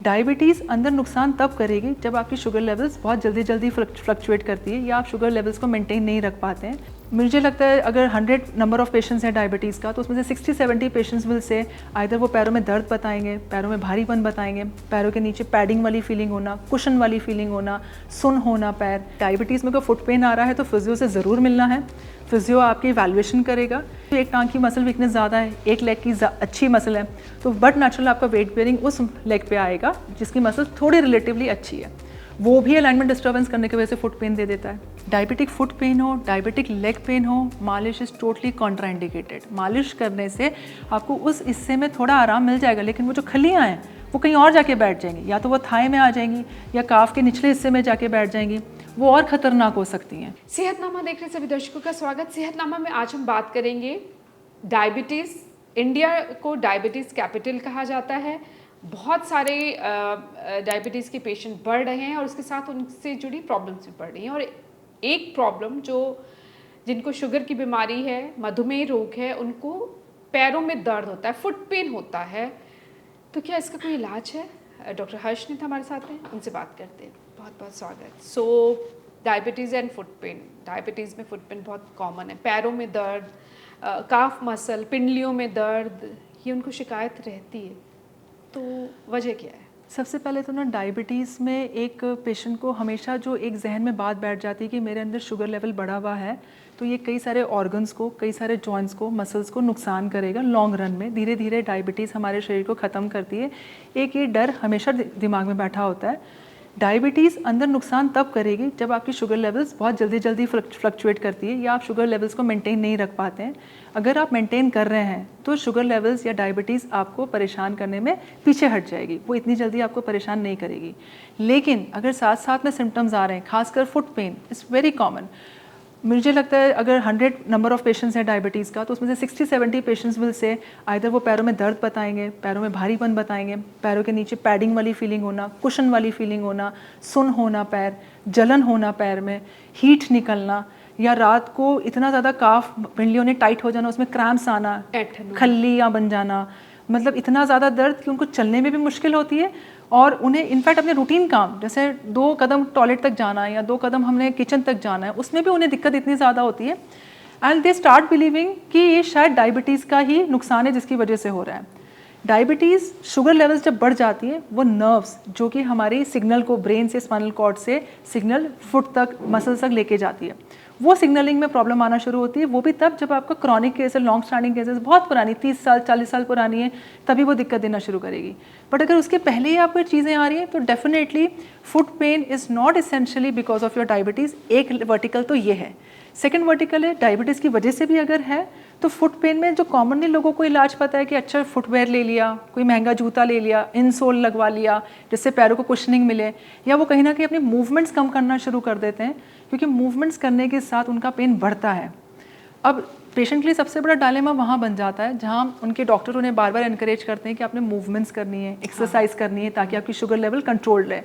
Diabetes अंदर नुकसान तब करेगी जब आपकी शुगर लेवल्स बहुत जल्दी जल्दी फ्लक्चुएट करती है या आप शुगर लेवल्स को मेंटेन नहीं रख पाते हैं। मुझे लगता है अगर 100 नंबर ऑफ़ पेशेंट्स हैं डायबिटीज़ का, तो उसमें से 60-70 पेशेंट्स विल से आइदर वो पैरों में दर्द बताएंगे, पैरों में भारीपन बताएंगे, पैरों के नीचे पैडिंग वाली फीलिंग होना, कुशन वाली फीलिंग होना, सुन होना पैर। डायबिटीज़ में कोई फुट पेन आ रहा है तो फिजियो से ज़रूर मिलना है। फिजियो आपकी इवैल्यूएशन करेगा। एक टांग की मसल वीकनेस ज़्यादा है, एक लेग की अच्छी मसल है, तो बट नेचुरल आपका वेट बेयरिंग उस लेग पे आएगा जिसकी मसल थोड़ी रिलेटिवली अच्छी है। वो भी अलाइनमेंट डिस्टर्बेंस करने की वजह से फुट पेन दे देता है। डायबिटिक फुट पेन हो, डायबिटिक लेग पेन हो, मालिश इज़ टोटली कॉन्ट्राइंडिकेटेड। मालिश करने से आपको उस हिस्से में थोड़ा आराम मिल जाएगा, लेकिन वो जो खलियाँ हैं वो कहीं और जाके बैठ जाएंगी, या तो वो थाई में आ जाएंगी या काफ के निचले हिस्से में जाके बैठ जाएंगी, वो और ख़तरनाक हो सकती हैं। सेहतनामा देख रहे सभी दर्शकों का स्वागत। सेहतनामा में आज हम बात करेंगे डायबिटीज़। इंडिया को डायबिटीज़ कैपिटल कहा जाता है। बहुत सारे डायबिटीज़ के पेशेंट बढ़ रहे हैं और उसके साथ उनसे जुड़ी प्रॉब्लम्स भी बढ़ रही हैं। और एक प्रॉब्लम जो जिनको शुगर की बीमारी है, मधुमेह रोग है, उनको पैरों में दर्द होता है, फुट पेन होता है। तो क्या इसका कोई इलाज है? डॉक्टर हर्षनीत हमारे साथ हैं, उनसे बात करते हैं। बहुत बहुत स्वागत। So diabetes and foot pain. Diabetes में फुट पेन बहुत कॉमन है, पैरों में दर्द, काफ मसल, पिंडलियों में दर्द, ये उनको शिकायत रहती है। तो वजह क्या है? सबसे पहले तो ना डायबिटीज़ में एक पेशेंट को हमेशा जो एक जहन में बात बैठ जाती है कि मेरे अंदर शुगर लेवल बढ़ा हुआ है, तो ये कई सारे ऑर्गन्स को, कई सारे जॉइंट्स को, मसल्स को नुकसान करेगा लॉन्ग रन में। धीरे धीरे डायबिटीज़ हमारे शरीर को ख़त्म करती है। एक ये डर हमेशा दिमाग में बैठा होता है। डायबिटीज़ अंदर नुकसान तब करेगी जब आपकी शुगर लेवल्स बहुत जल्दी जल्दी फ्लक्चुएट करती है या आप शुगर लेवल्स को मेंटेन नहीं रख पाते हैं। अगर आप मेंटेन कर रहे हैं तो शुगर लेवल्स या डायबिटीज़ आपको परेशान करने में पीछे हट जाएगी, वो इतनी जल्दी आपको परेशान नहीं करेगी। लेकिन अगर साथ साथ में सिम्टम्स आ रहे हैं, खासकर foot pain is very common. मुझे लगता है अगर 100 नंबर ऑफ़ पेशेंट्स हैं डायबिटीज़ का, तो उसमें से 60-70 पेशेंट्स विल से आइदर वो पैरों में दर्द बताएंगे, पैरों में भारीपन बताएंगे, पैरों के नीचे पैडिंग वाली फीलिंग होना, कुशन वाली फीलिंग होना, सुन होना पैर, जलन होना पैर में, हीट निकलना, या रात को इतना ज़्यादा काफ पिंडलियों ने टाइट हो जाना, उसमें क्रैम्प्स आना, खल्लियाँ बन जाना, मतलब इतना ज़्यादा दर्द कि उनको चलने में भी मुश्किल होती है और उन्हें इनफैक्ट अपने रूटीन काम, जैसे 2 कदम टॉयलेट तक जाना है या 2 कदम हमने किचन तक जाना है, उसमें भी उन्हें दिक्कत इतनी ज़्यादा होती है। एंड दे स्टार्ट बिलीविंग कि ये शायद डायबिटीज़ का ही नुकसान है जिसकी वजह से हो रहा है। डायबिटीज़ शुगर लेवल्स जब बढ़ जाती है, वो नर्व्स जो कि हमारी सिग्नल को ब्रेन से, स्पाइनल कॉर्ड से सिग्नल फुट तक, मसल्स तक लेके जाती है, वो सिग्नलिंग में प्रॉब्लम आना शुरू होती है। वो भी तब जब आपका क्रॉनिक केस है, लॉन्ग स्टैंडिंग केसेस बहुत पुरानी, 30 साल 40 साल पुरानी है, तभी वो दिक्कत देना शुरू करेगी। बट अगर उसके पहले ही आपको चीज़ें आ रही हैं तो definitely foot pain is not essentially because of your diabetes. एक वर्टिकल तो ये है। सेकेंड वर्टिकल है डायबिटीज़ की वजह से भी अगर है तो फुट पेन में जो कॉमनली लोगों को इलाज पता है कि अच्छा फुटवेयर ले लिया, कोई महंगा जूता ले लिया, इनसोल लगवा लिया जिससे पैरों को कुशनिंग मिले, या वो कहीं ना कहीं अपनी मूवमेंट्स कम करना शुरू कर देते हैं क्योंकि मूवमेंट्स करने के साथ उनका पेन बढ़ता है। अब पेशेंट के लिए सबसे बड़ा डायलेमा वहाँ बन जाता है जहाँ उनके डॉक्टर उन्हें बार बार एनकरेज करते हैं कि आपने मूवमेंट्स करनी है, एक्सरसाइज करनी है ताकि आपकी शुगर लेवल कंट्रोल्ड रहे,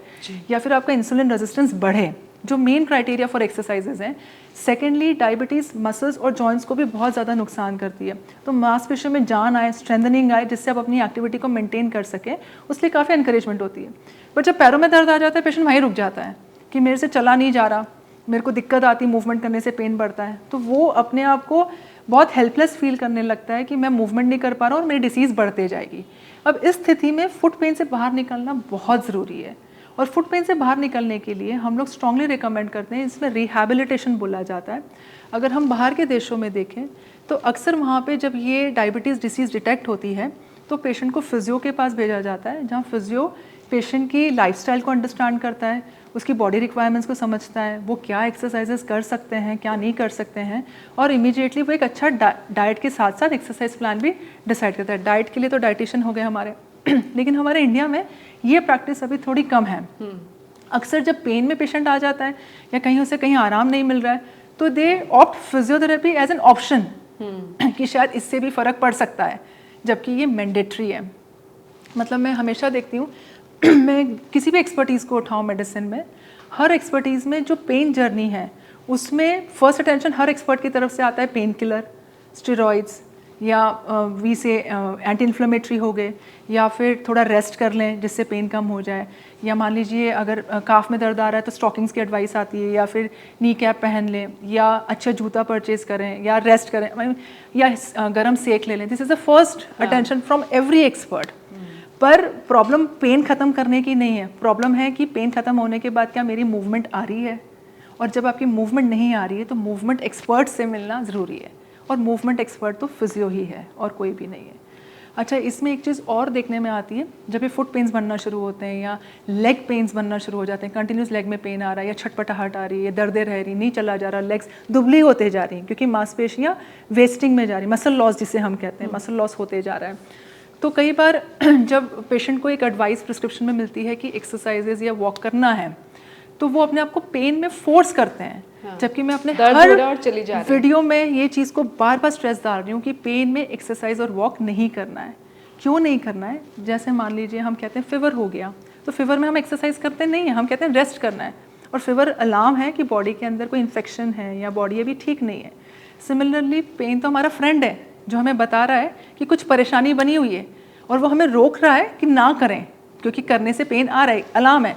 या फिर आपका इंसुलिन रेजिस्टेंस बढ़े, जो मेन क्राइटेरिया फॉर एक्सरसाइजेज हैं। सेकेंडली डायबिटीज़ मसल्स और जॉइंट्स को भी बहुत ज़्यादा नुकसान करती है, तो मांसपेशियों में जान आए, स्ट्रेंथनिंग आए, जिससे आप अपनी एक्टिविटी को मेंटेन कर सकें, उसके लिए काफ़ी एनकरेजमेंट होती है। बट जब पैरों में दर्द आ जाता है, पेशेंट वहीं रुक जाता है कि मेरे से चला नहीं जा रहा, मेरे को दिक्कत आती, मूवमेंट करने से पेन बढ़ता है, तो वो अपने आप को बहुत हेल्पलेस फील करने लगता है कि मैं मूवमेंट नहीं कर पा रहा हूँ और मेरी डिसीज़ बढ़ते जाएगी। अब इस स्थिति में फुट पेन से बाहर निकलना बहुत ज़रूरी है, और फुट पेन से बाहर निकलने के लिए हम लोग स्ट्रांगली रिकमेंड करते हैं, इसमें रिहैबिलिटेशन बोला जाता है। अगर हम बाहर के देशों में देखें तो अक्सर वहाँ पे जब ये डायबिटीज़ डिसीज़ डिटेक्ट होती है तो पेशेंट को फिजियो के पास भेजा जाता है, जहाँ फिजियो पेशेंट की लाइफस्टाइल को अंडरस्टैंड करता है, उसकी बॉडी रिक्वायरमेंट्स को समझता है, वो क्या एक्सरसाइजेस कर सकते हैं, क्या नहीं कर सकते हैं, और इमीडिएटली वो एक अच्छा डाइट के साथ साथ एक्सरसाइज प्लान भी डिसाइड करता है। डाइट के लिए तो डाइटिशियन हो गए हमारे लेकिन हमारे इंडिया में ये प्रैक्टिस अभी थोड़ी कम है। अक्सर जब पेन में पेशेंट आ जाता है या कहीं उसे कहीं आराम नहीं मिल रहा है तो they opt physiotherapy as an option कि शायद इससे भी फ़र्क पड़ सकता है, जबकि ये मैंडेटरी है। मतलब मैं हमेशा देखती हूँ मैं किसी भी एक्सपर्टीज़ को उठाऊँ मेडिसिन में, हर एक्सपर्टीज़ में जो पेन जर्नी है उसमें फर्स्ट अटेंशन हर एक्सपर्ट की तरफ से आता है पेन किलर, स्टेरॉइड्स, या वी से एंटी इन्फ्लेमेटरी हो गए, या फिर थोड़ा रेस्ट कर लें जिससे पेन कम हो जाए, या मान लीजिए अगर काफ में दर्द आ रहा है तो स्टॉकिंग्स की एडवाइस आती है, या फिर नी कैप पहन लें, या अच्छा जूता परचेज करें, या रेस्ट करें, या गर्म सेक ले लें। This is the first attention from every expert. पर प्रॉब्लम पेन ख़त्म करने की नहीं है, प्रॉब्लम है कि पेन ख़त्म होने के बाद क्या मेरी मूवमेंट आ रही है, और जब आपकी मूवमेंट नहीं आ रही है तो मूवमेंट एक्सपर्ट से मिलना ज़रूरी है, और मूवमेंट एक्सपर्ट तो फिजियो ही है और कोई भी नहीं है। अच्छा, इसमें एक चीज़ और देखने में आती है, जब ये फुट पेन्स बनना शुरू होते हैं या लेग पेन्स बनना शुरू हो जाते हैं, कंटिन्यूस लेग में पेन आ रहा है, या छटपटाहट आ रही है, दर्दें रह रही, नहीं चला जा रहा, लेग्स दुबली होते जा रही हैं क्योंकि मांसपेशियाँ वेस्टिंग में जा रही, मसल लॉस जिसे हम कहते हैं, मसल लॉस होते जा रहा है। तो कई बार जब पेशेंट को एक एडवाइस प्रिस्क्रिप्शन में मिलती है कि एक्सरसाइजेज या वॉक करना है, तो वो अपने आप को पेन में फोर्स करते हैं। हाँ। जबकि मैं अपने हर वीडियो में ये चीज़ को बार बार स्ट्रेस डाल रही हूँ कि पेन में एक्सरसाइज और वॉक नहीं करना है। क्यों नहीं करना है? जैसे मान लीजिए हम कहते हैं फीवर हो गया, तो फीवर में हम एक्सरसाइज करते नहीं हैं, हम कहते हैं रेस्ट करना है, और फीवर अलार्म है कि बॉडी के अंदर कोई इन्फेक्शन है या बॉडी अभी ठीक नहीं है। सिमिलरली पेन तो हमारा फ्रेंड है जो हमें बता रहा है कि कुछ परेशानी बनी हुई है, और वो हमें रोक रहा है कि ना करें क्योंकि करने से पेन आ रहा है, अलार्म है।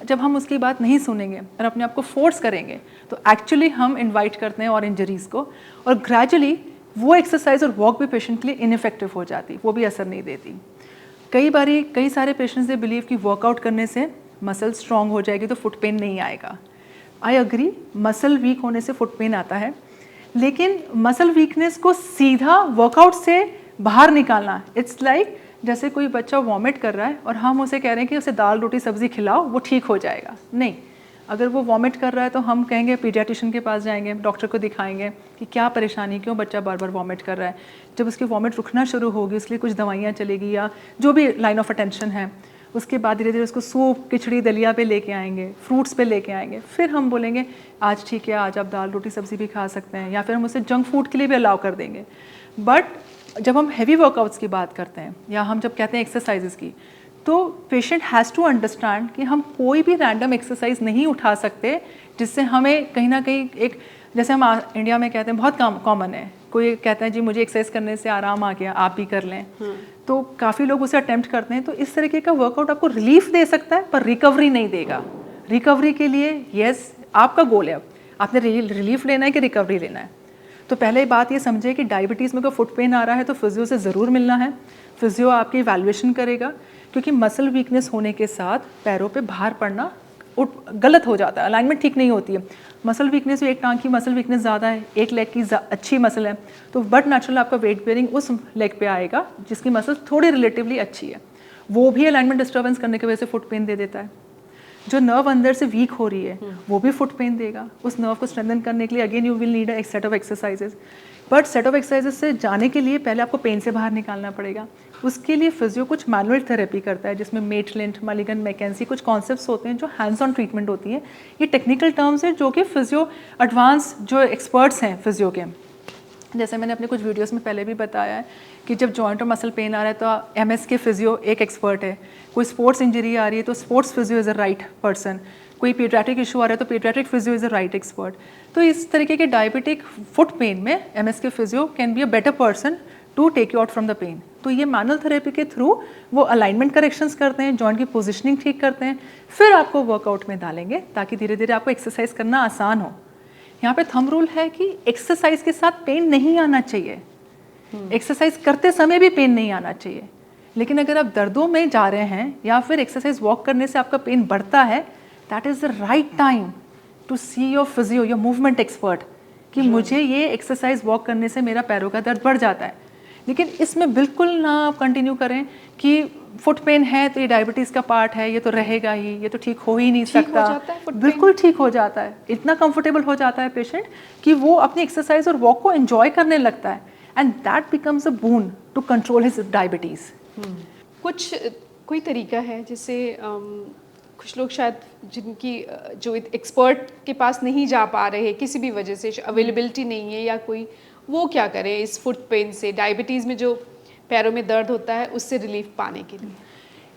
जब हम उसकी बात नहीं सुनेंगे और अपने आप को फोर्स करेंगे तो एक्चुअली हम इनवाइट करते हैं और इंजरीज़ को, और ग्रेजुअली वो एक्सरसाइज और वॉक भी पेशेंट के लिए इनइफेक्टिव हो जाती, वो भी असर नहीं देती। कई सारे पेशेंट्स दे बिलीव कि वर्कआउट करने से मसल स्ट्रांग हो जाएगी तो फुट पेन नहीं आएगा। आई अग्री, मसल वीक होने से फुट पेन आता है, लेकिन मसल वीकनेस को सीधा वर्कआउट से बाहर निकालना, इट्स लाइक जैसे कोई बच्चा वॉमिट कर रहा है और हम उसे कह रहे हैं कि उसे दाल रोटी सब्जी खिलाओ वो ठीक हो जाएगा। नहीं, अगर वो वॉमिट कर रहा है तो हम कहेंगे पीडियाट्रिशियन के पास जाएंगे, डॉक्टर को दिखाएंगे कि क्या परेशानी, क्यों बच्चा बार बार वॉमिट कर रहा है। जब उसकी वॉमिट रुकना शुरू होगी, उसके लिए कुछ दवाइयाँ चलेगी या जो भी लाइन ऑफ अटेंशन है, उसके बाद धीरे धीरे उसको सूप, खिचड़ी, दलिया पे लेके आएंगे, फ्रूट्स पे लेके आएंगे। फिर हम बोलेंगे आज ठीक है, आज आप दाल रोटी सब्जी भी खा सकते हैं, या फिर हम उसे जंक फूड के लिए भी अलाउ कर देंगे। बट जब हम हैवी वर्कआउट्स की बात करते हैं या हम जब कहते हैं एक्सरसाइजेस की, तो पेशेंट हैज़ टू अंडरस्टैंड कि हम कोई भी रैंडम एक्सरसाइज नहीं उठा सकते जिससे हमें कहीं ना कहीं एक, जैसे हम इंडिया में कहते हैं बहुत कॉमन है, कोई कहता है जी मुझे एक्सरसाइज करने से आराम आ गया, आप भी कर लें। तो काफ़ी लोग उसे अटेम्प्ट करते हैं। तो इस तरीके का वर्कआउट आपको रिलीफ दे सकता है पर रिकवरी नहीं देगा। रिकवरी के लिए यस आपका गोल है, आपने रिलीफ लेना है कि रिकवरी लेना है। तो पहले बात ये समझे कि डायबिटीज़ में कोई फुट पेन आ रहा है तो फिजियो से ज़रूर मिलना है। फिजियो आपकी इवैल्यूएशन करेगा, क्योंकि मसल वीकनेस होने के साथ पैरों पे भार पड़ना गलत हो जाता है, अलाइनमेंट ठीक नहीं होती है। मसल वीकनेस, एक टांग की मसल वीकनेस ज़्यादा है, एक लेग की अच्छी मसल है, तो बट नेचुरल आपका वेट बेयरिंग उस लेग पे आएगा जिसकी मसल थोड़ी रिलेटिवली अच्छी है, वो भी अलाइनमेंट डिस्टर्बेंस करने की वजह से फुट पेन दे देता है। जो नर्व अंदर से वीक हो रही है वो भी फुट पेन देगा। उस नर्व को स्ट्रेंथन करने के लिए again you will need a set of exercises. But set of exercises से जाने के लिए पहले आपको पेन से बाहर निकालना पड़ेगा। उसके लिए फिजियो कुछ मैनुअल थेरेपी करता है, जिसमें मेटलिंट, मलिगन, मैकेंसी कुछ कॉन्सेप्ट्स होते हैं जो हैंड्स ऑन ट्रीटमेंट होती है। ये टेक्निकल टर्म्स हैं जो कि फिजियो एडवांस जो एक्सपर्ट्स हैं फिजियो के, जैसे मैंने अपने कुछ वीडियोस में पहले भी बताया है कि जब जॉइंट और मसल पेन आ रहा है तो एमएस के फिजियो एक एक्सपर्ट है, कोई स्पोर्ट्स इंजरी आ रही है तो sports physio is a right person, कोई पीडियाट्रिक इशू आ रहा है तो pediatric physio is a right expert. तो इस तरीके के डायबिटिक फुट पेन में MS K physio can be a better person to take you out from the pain. तो ये मैनुअल थेरेपी के थ्रू वो अलाइनमेंट करेक्शंस करते हैं, जॉइंट की पोजिशनिंग ठीक करते हैं, फिर आपको वर्कआउट में डालेंगे ताकि धीरे धीरे आपको एक्सरसाइज करना आसान हो। यहाँ पे थंब रूल है कि एक्सरसाइज के साथ पेन नहीं आना चाहिए, एक्सरसाइज करते समय भी पेन नहीं आना चाहिए। लेकिन अगर आप दर्दों में जा रहे हैं या फिर एक्सरसाइज वॉक करने से आपका पेन बढ़ता है, that is the right time to see your physio, your movement expert, कि मुझे ये एक्सरसाइज वॉक करने से मेरा पैरों का दर्द बढ़ जाता है। लेकिन इसमें बिल्कुल ना आप कंटिन्यू करें कि फुट पेन है तो ये डायबिटीज़ का पार्ट है, ये तो रहेगा ही, ये तो ठीक हो ही नहीं सकता। बिल्कुल ठीक हो जाता है, इतना कंफर्टेबल हो जाता है पेशेंट कि वो अपनी एक्सरसाइज और वॉक को एंजॉय करने लगता है, and that becomes a boon to control his diabetes. कोई तरीका है जिससे कुछ लोग शायद जिनकी जो एक्सपर्ट के पास नहीं जा पा रहे किसी भी वजह से, अवेलेबिलिटी नहीं है या कोई, वो क्या करें इस फुट पेन से, डायबिटीज़ में जो पैरों में दर्द होता है उससे रिलीफ पाने के लिए?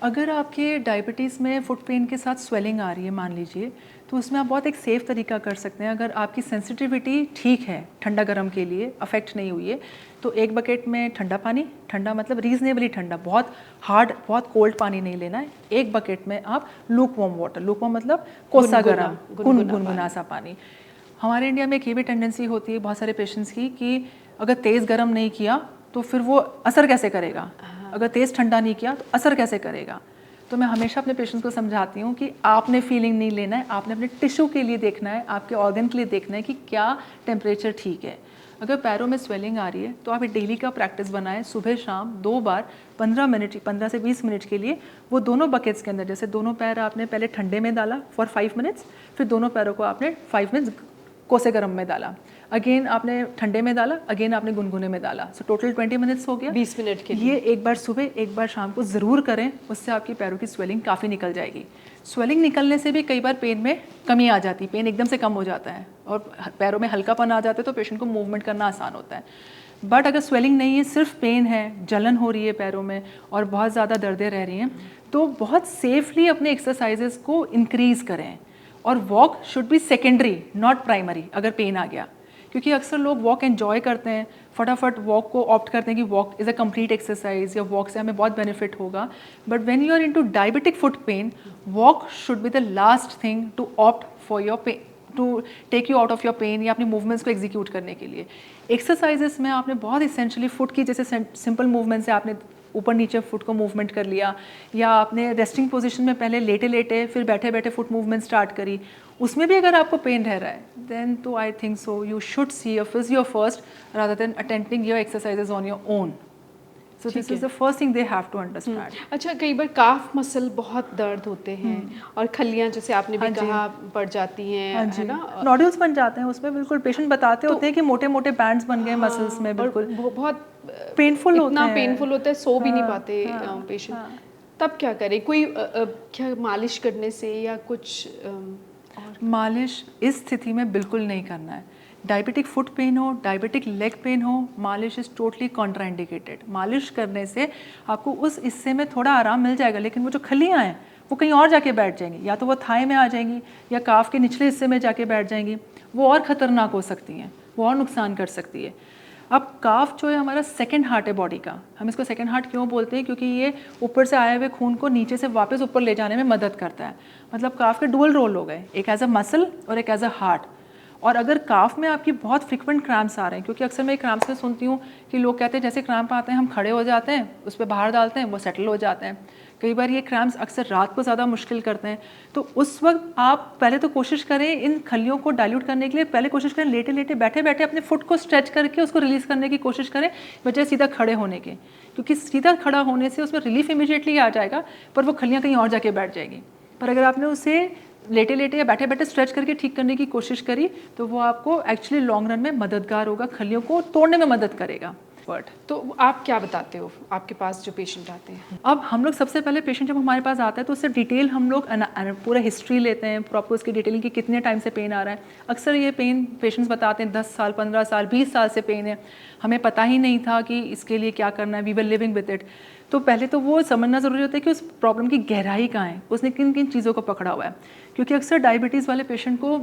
अगर आपके डायबिटीज़ में फुट पेन के साथ स्वेलिंग आ रही है मान लीजिए, तो उसमें आप बहुत एक सेफ़ तरीका कर सकते हैं। अगर आपकी सेंसिटिविटी ठीक है ठंडा गर्म के लिए, अफेक्ट नहीं हुई है, तो एक बकेट में ठंडा पानी, ठंडा मतलब रीज़नेबली ठंडा, बहुत हार्ड बहुत कोल्ड पानी नहीं लेना है। एक बकेट में आप look warm water, look warm मतलब कोसा गर्म, गुनगुना सा पानी। हमारे इंडिया में एक ये भी टेंडेंसी होती है बहुत सारे पेशेंट्स की कि अगर तेज़ गर्म नहीं किया तो फिर वो असर कैसे करेगा, अगर तेज़ ठंडा नहीं किया तो असर कैसे करेगा। तो मैं हमेशा अपने पेशेंट्स को समझाती हूँ कि आपने फीलिंग नहीं लेना है, आपने अपने टिश्यू के लिए देखना है, आपके ऑर्गन के लिए देखना है कि क्या टेम्परेचर ठीक है। अगर पैरों में स्वेलिंग आ रही है तो आप डेली का प्रैक्टिस बनाएं, सुबह शाम 2 बार 15 से 20 मिनट के लिए वो दोनों बकेट्स के अंदर, जैसे दोनों पैर आपने पहले ठंडे में डाला फॉर 5 मिनट्स, फिर दोनों पैरों को आपने 5 मिनट्स कोसे गर्म में डाला, अगेन आपने ठंडे में डाला, अगेन आपने गुनगुने में डाला। सो टोटल 20 मिनट्स हो गया, 20 मिनट के लिए। ये एक बार सुबह एक बार शाम को ज़रूर करें, उससे आपकी पैरों की स्वेलिंग काफ़ी निकल जाएगी। स्वेलिंग निकलने से भी कई बार पेन में कमी आ जाती है, पेन एकदम से कम हो जाता है और पैरों में हल्कापन आ जाता है, तो पेशेंट को मूवमेंट करना आसान होता है। बट अगर स्वेलिंग नहीं है, सिर्फ पेन है, जलन हो रही है पैरों में और बहुत ज़्यादा दर्दें रह रही हैं, तो बहुत सेफली अपने एक्सरसाइजेस को इंक्रीज़ करें। और walk should B secondary not primary अगर पेन आ गया, क्योंकि अक्सर लोग वॉक एंजॉय करते हैं, फटाफट वॉक को ऑप्ट करते हैं कि walk is a complete exercise या वॉक से हमें बहुत बेनिफिट होगा। But when you are into diabetic foot pain, walk should be the last thing to opt for your pain, to take you out of your pain या अपनी movements को execute करने के लिए। एक्सरसाइजेस में आपने बहुत इसेंशियली फुट की जैसे सिंपल मूवमेंट से आपने ऊपर नीचे फुट को मूवमेंट कर लिया, या आपने रेस्टिंग पोजीशन में पहले लेटे लेटे फिर बैठे बैठे फुट मूवमेंट स्टार्ट करी, उसमें भी अगर आपको पेन रह रहा है देन तो I think so you should see a physio first rather than attempting your exercises on your own. So this is the first thing they have to understand. अच्छा, कई बार काफ मसल बहुत दर्द होते हैं और खलियां जैसे आपने भी कहा पड़ जाती हैं, है ना, नोड्यूल्स बन जाते हैं उसमें, बिल्कुल पेशेंट बताते होते हैं कि मोटे मोटे बैंड्स बन गए मसल्स में, बिल्कुल बहुत पेनफुल होता है, इतना पेनफुल होता है, सो भी नहीं पाते पेशेंट। तब क्या करें, कोई क्या मालिश करने से या कुछ मालिश इस स्थिति में बिल्कुल नहीं करना है। डायबिटिक फुट पेन हो, डायबिटिक लेग पेन हो, मालिश इज़ टोटली कॉन्ट्राइंडिकेटेड। मालिश करने से आपको उस हिस्से में थोड़ा आराम मिल जाएगा, लेकिन वो जो खलियाँ हैं वो कहीं और जाके बैठ जाएंगी, या तो वो थाई में आ जाएंगी या काफ के निचले हिस्से में जाके बैठ जाएंगी, वो और ख़तरनाक हो सकती हैं, वो और नुकसान कर सकती है। अब काफ जो है हमारा सेकंड हार्ट है बॉडी का। हम इसको सेकंड हार्ट क्यों बोलते हैं, क्योंकि ये ऊपर से आए हुए खून को नीचे से वापस ऊपर ले जाने में मदद करता है। मतलब काफ के डुअल रोल हो गए, एक एज अ मसल और एक एज अ हार्ट। और अगर काफ में आपकी बहुत फ्रिक्वेंट क्रैम्प्स आ रहे हैं, क्योंकि अक्सर मैं क्रैम्प्स में सुनती हूँ कि लोग कहते हैं जैसे क्रैम्प आते हैं हम खड़े हो जाते हैं, उस पर बाहर डालते हैं, वो सेटल हो जाते हैं। कई बार ये क्रैम्प्स अक्सर रात को ज़्यादा मुश्किल करते हैं, तो उस वक्त आप पहले तो कोशिश करें इन खलियों को डाइल्यूट करने के लिए, पहले कोशिश करें लेटे लेटे बैठे बैठे अपने फुट को स्ट्रेच करके उसको रिलीज़ करने की कोशिश करें, बजाय सीधा खड़े होने के, क्योंकि सीधा खड़ा होने से उसमें रिलीफ इमीडिएटली आ जाएगा पर वो खलियाँ कहीं और जाके बैठ जाएगी। पर अगर आपने उसे लेटे लेटे या बैठे बैठे स्ट्रेच करके ठीक करने की कोशिश करी तो वो आपको एक्चुअली लॉन्ग रन में मददगार होगा, खलियों को तोड़ने में मदद करेगा। तो आप क्या बताते हो आपके पास जो पेशेंट आते हैं? अब हम लोग सबसे पहले पेशेंट जब हमारे पास आता है तो उससे डिटेल हम लोग पूरा हिस्ट्री लेते हैं, प्रॉपर उसकी डिटेलिंग की कितने टाइम से पेन आ रहा है। अक्सर ये पेन पेशेंट्स बताते हैं 10 साल 15 साल 20 साल से पेन है, हमें पता ही नहीं था कि इसके लिए क्या करना है, we were living with it. तो पहले तो वो समझना ज़रूरी होता है कि उस प्रॉब्लम की गहराई कहाँ है, उसने किन किन चीज़ों को पकड़ा हुआ है। क्योंकि अक्सर डायबिटीज़ वाले पेशेंट को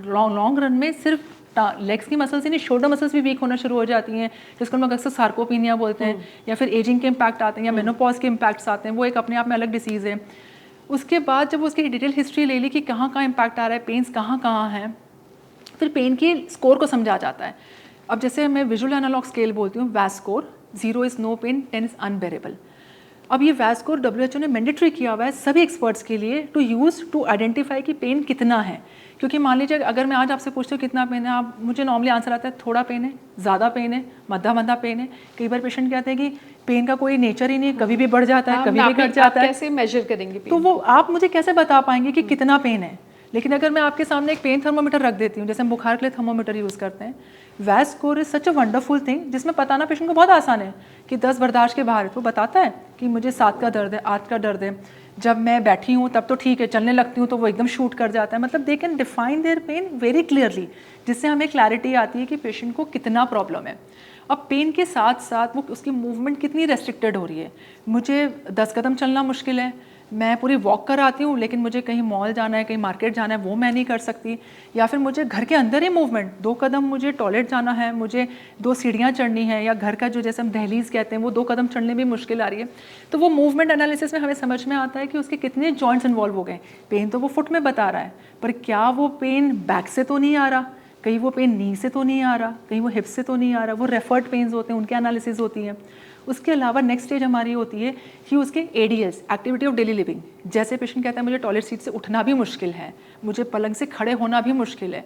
लॉन्ग रन में सिर्फ लेग्स की मसल्स ही नहीं, शोल्डर मसल्स भी वीक होना शुरू हो जाती हैं, जिसको हम लोग अक्सर सार्कोपीनिया बोलते हैं, या फिर एजिंग के इम्पैक्ट आते हैं या मेनोपॉज के इम्पैक्ट्स आते हैं, वो एक अपने आप में अलग डिसीज़ है। उसके बाद जब उसकी डिटेल हिस्ट्री ले ली कि कहाँ कहाँ इम्पैक्ट आ रहा है, पेन्स कहाँ कहाँ हैं, फिर पेन की स्कोर को समझा जाता है। अब जैसे मैं विजुअल एनालॉग स्केल बोलती हूँ, VAS score, 0 is no pain, 10 is unbearable. अब ये वैस स्कोर WHO ने मैंडेटरी किया हुआ है सभी एक्सपर्ट्स के लिए टू यूज़ टू आइडेंटिफाई कि पेन कितना है। क्योंकि मान लीजिए अगर मैं आज आपसे पूछती हूँ कितना पेन है, आप मुझे नॉर्मली आंसर आता है थोड़ा पेन है, ज़्यादा पेन है, मद्दा पेन है। कई बार पेशेंट कहते हैं कि पेन का कोई नेचर ही नहीं, कभी भी बढ़ जाता है, कभी भी घट जाता है। कैसे मेजर करेंगे पेन? तो वो आप मुझे कैसे बता पाएंगे कि कितना पेन है? लेकिन अगर मैं आपके सामने एक पेन थर्मोमीटर रख देती हूँ, जैसे हम बुखार के लिए थर्मोमीटर यूज़ करते हैं, वैस score is such a wonderful thing, जिसमें बताना पेशेंट को बहुत आसान है कि 10 बर्दाश्त के बाहर है, तो बताता है कि मुझे 7 का दर्द है, 8 का दर्द है, जब मैं बैठी हूँ तब तो ठीक है, चलने लगती हूँ तो वो एकदम शूट कर जाता है। मतलब they can define their pain very clearly, जिससे हमें क्लैरिटी आती है कि पेशेंट को कितना प्रॉब्लम है। अब पेन के साथ साथ वो उसकी मूवमेंट कितनी रेस्ट्रिक्टेड हो रही है। मुझे 10 कदम चलना मुश्किल है, मैं पूरी वॉक कर आती हूँ, लेकिन मुझे कहीं मॉल जाना है, कहीं मार्केट जाना है, वो मैं नहीं कर सकती। या फिर मुझे घर के अंदर ही मूवमेंट, 2 कदम मुझे टॉयलेट जाना है, मुझे 2 सीढ़ियाँ चढ़नी है, या घर का जो जैसे हम दहलीज कहते हैं वो 2 कदम चढ़ने में मुश्किल आ रही है। तो वो मूवमेंट एनालिसिस में हमें समझ में आता है कि उसके कितने जॉइंट्स इन्वॉल्व हो गए। पेन तो वो फुट में बता रहा है, पर क्या वो पेन बैक से तो नहीं आ रहा, कहीं वो पेन नी से तो नहीं आ रहा, कहीं वो हिप से तो नहीं आ रहा। वो रेफर्ड पेन्स होते हैं, उनके एनालिसिस होती हैं। उसके अलावा नेक्स्ट स्टेज हमारी होती है कि उसके ADS, activity of daily living. जैसे पेशेंट कहता है मुझे टॉयलेट सीट से उठना भी मुश्किल है, मुझे पलंग से खड़े होना भी मुश्किल है,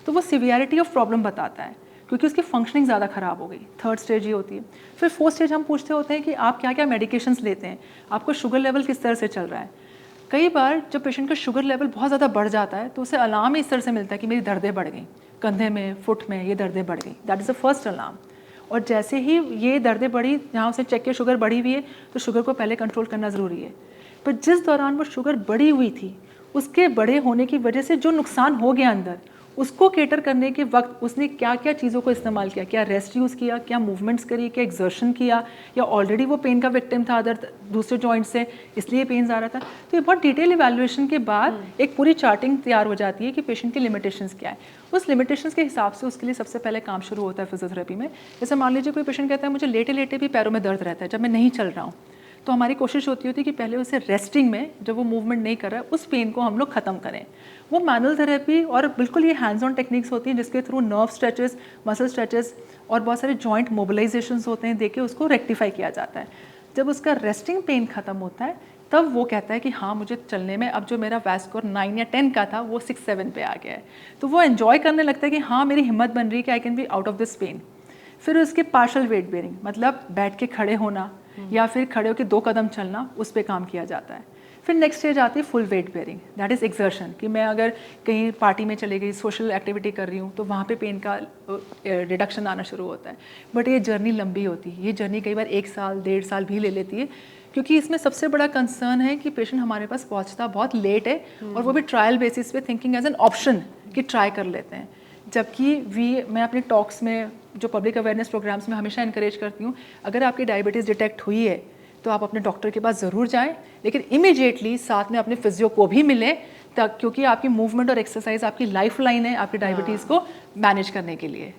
तो वो सिवियरिटी ऑफ प्रॉब्लम बताता है, क्योंकि उसकी फंक्शनिंग ज़्यादा ख़राब हो गई। 3rd स्टेज ये होती है। फिर 4th स्टेज हम पूछते होते हैं कि आप क्या क्या मेडिकेशंस लेते हैं, आपको शुगर लेवल किस तरह से चल रहा है। कई बार जब पेशेंट का शुगर लेवल बहुत ज़्यादा बढ़ जाता है तो उसे अलार्म इस तरह से मिलता है कि मेरी दर्दें बढ़ गई, कंधे में, फुट में ये दर्दें बढ़ गई। That is the first alarm. और जैसे ही ये दर्दें बढ़ी, जहाँ उसे चेक किया शुगर बढ़ी हुई है, तो शुगर को पहले कंट्रोल करना ज़रूरी है। पर जिस दौरान वो शुगर बढ़ी हुई थी, उसके बड़े होने की वजह से जो नुकसान हो गया अंदर, उसको केटर करने के वक्त उसने क्या क्या चीज़ों को इस्तेमाल किया, क्या रेस्ट यूज़ किया, क्या मूवमेंट्स करी, क्या एक्सर्शन किया, या ऑलरेडी वो पेन का विक्टिम था अदर दूसरे जॉइंट से, इसलिए पेन आ रहा था। तो ये बहुत डिटेल इवैल्यूएशन के बाद एक पूरी चार्टिंग तैयार हो जाती है कि पेशेंट की लिमिटेशंस क्या है। उस लिमिटेशंस के हिसाब से उसके लिए सबसे पहले काम शुरू होता है फिजियोथेरेपी में। जैसे मान लीजिए कोई पेशेंट कहता है मुझे लेटे लेटे भी पैरों में दर्द रहता है जब मैं नहीं चल रहा हूँ, तो हमारी कोशिश होती है कि पहले उसे रेस्टिंग में, जब वो मूवमेंट नहीं कर रहा है, उस पेन को हम लोग ख़त्म करें। वो मैनुअल थेरेपी और बिल्कुल ये हैंड्स ऑन टेक्निक्स होती हैं जिसके through nerve stretches, muscle stretches और बहुत सारे जॉइंट मोबिलाइजेशंस होते हैं, देके उसको रेक्टिफाई किया जाता है। जब उसका रेस्टिंग पेन ख़त्म होता है तब वो कहता है कि हाँ मुझे चलने में अब जो मेरा वैस स्कोर 9 या 10 का था वो 6-7 पे आ गया है। तो वो एन्जॉय करने लगता है कि हाँ मेरी हिम्मत बन रही है कि I can be out of this pain. फिर उसके पार्शल वेट बेयरिंग, मतलब बैठ के खड़े होना या फिर खड़े होकर 2 कदम चलना, उस पर काम किया जाता है। फिर नेक्स्ट स्टेज आती है full weight bearing, that is exertion, कि मैं अगर कहीं पार्टी में चली गई, सोशल एक्टिविटी कर रही हूँ, तो वहाँ पे पेन का रिडक्शन आना शुरू होता है। बट ये जर्नी लंबी होती है, ये जर्नी कई बार 1 साल 1.5 साल भी ले लेती है, क्योंकि इसमें सबसे बड़ा कंसर्न है कि पेशेंट हमारे पास पहुँचता बहुत लेट है, और वो भी ट्रायल बेसिस पे, थिंकिंग एज एन ऑप्शन कि ट्राई कर लेते हैं। जबकि मैं अपने टॉक्स में, जो पब्लिक अवेयरनेस प्रोग्राम्स में हमेशा इनकरेज करती हूँ, अगर आपकी डायबिटीज़ डिटेक्ट हुई है तो आप अपने डॉक्टर के पास ज़रूर जाएं, लेकिन इमीडिएटली साथ में अपने फिजियो को भी मिलें, क्योंकि आपकी मूवमेंट और एक्सरसाइज आपकी लाइफ लाइन है आपकी डायबिटीज़ को मैनेज करने के लिए।